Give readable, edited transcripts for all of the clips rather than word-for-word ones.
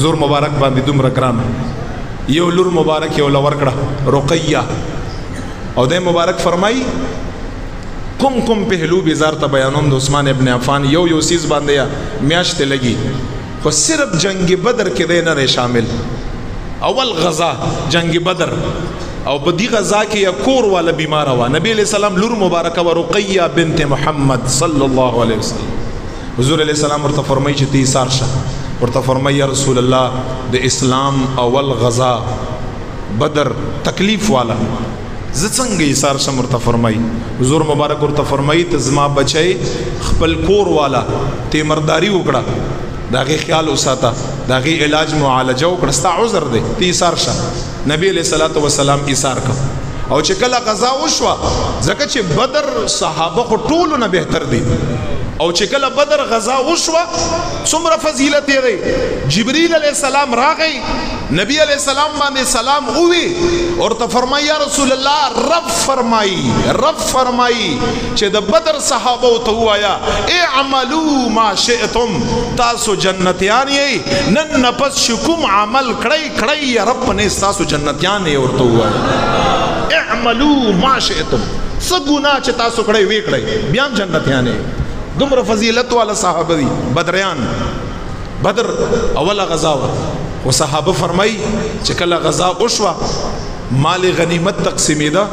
زور مبارک باندې دومره ګران یو لور مبارک یو لور کړه رقیہ او د مبارک فرمای کوم پهلو بیزار ته بیانوم د عثمان ابن عفان یو سیز باندې میاشتې لګي خو صرف جنگ بدر کې دی نه شامل اول غزا جنگ بدر او په دې غزا کې یو کور والا بیمار و نبی علیہ السلام لور مبارکه و رقیہ بنت محمد صلی الله علیه وسلم حضور علیہ السلام ورته فرمایي چې تی ایثار شه ورته فرمایي یا رسول الله د اسلام اول غزا بدر تکلیف والا ز څنګه ایثار شم ورته فرمایي حضور مبارک ورته فرمایي ته زما بچي خپل کور والا ته مرداری وکړه داغه خیال وساته داغه علاج معالجه وکړه ستا عذر دی ته ایثار شه نبی علیہ الصلوۃ والسلام ایثار کړ او چې کله غزا وشوه ځکه چې بدر صحابه خو ټولو نه بهتر دي او چې کله بدر غزا وشوه څومره فضیلت یې جبرئیل علیہ السلام راغی نبی علیہ السلام باندې سلام وی اور ته فرمایا یا رسول الله رب فرمای چې د بدر صحابه ته وایا اعملوا ما شئتم تاسو جنتیان یې نن نفس شکم عمل کړی یا رب نه تاسو جنتیان یې ورته وایا اعملوا ما شئتم سګونا چې تاسو کړی وی کړی بیا جنتیان یې دومره فضیلت والا صحابه دي بدریان بدر اوله غزا و صحابه فرمای چې کله غزا وشوه مال غنیمت تقسیمیده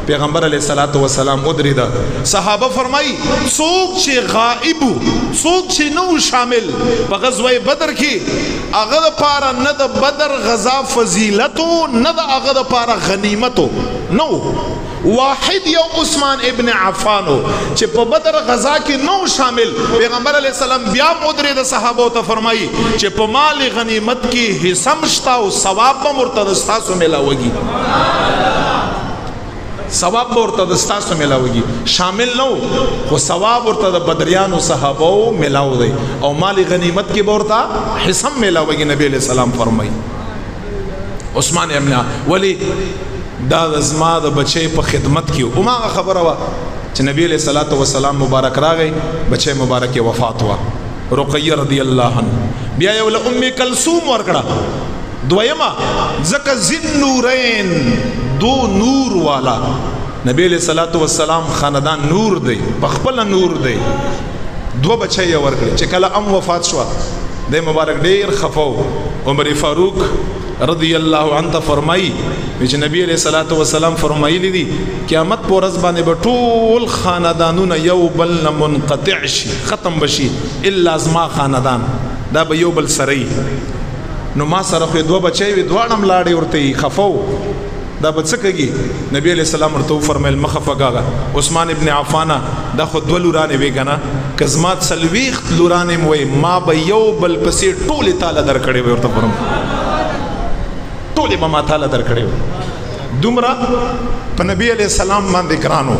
پیغمبر علیہ الصلوۃ والسلام ودریدا صحابه فرمای څوک چې غائب څوک چې نو شامل په غزوه بدر کې هغه لپاره نه د بدر غزا فضیلتو نه د هغه لپاره غنیمتو نو واحد یو عثمان ابن عفانو چې په بدر غزا کې نو شامل پیغمبر علیہ السلام بیا مدرې د صحابه ته فرمایي چې په مال غنیمت کې حصہ مشتا او ثواب به مرتد تاسو ملاويږي ثواب به مرتد تاسو ملاويږي شامل نو خو ثواب ورته د بدریانو صحابه ملاو دی او مال غنیمت کې به ورته حصہ ملاويږي نبی علیہ السلام فرمایي عثمان ابن ولی دا زما د بچي په خدمت کې او ما خبره وا چې نبی علیہ الصلوۃ والسلام مبارک راغی بچي مبارک وفات وا رقیہ رضی الله عنها بیا یو له ام کلثوم ورکړه دویما زکه ذن نورین دو نور والا نبی علیہ الصلوۃ والسلام خاندان نور دی بخپل نور دی دو بچي ورکړه چې کله ام وفات شو د مبارک ډیر خفو عمر فاروق رضی اللہ عنہ فرمائی چې نبی علیہ الصلوۃ والسلام فرمایلی دي قیامت پر ورځ باندې به ټول خاندانونه یو بل منقطع شي ختم بشي الا ازما خاندان دا به یو بل سره نو ما سره خو دوه بچي وي دوانم لاړې ورته خفو دا بچکږي نبی علیہ السلام ورته فرمایل مخفقاغه عثمان ابن عفان دا خو دو لورانه ویګنا کزمات سلويخ لورانه وي ما به یو بل پسې ټول تعالی درکړي ورته فرم ټول به ما تعالی درکړي دومره په نبی علیہ السلام باندې ګرانو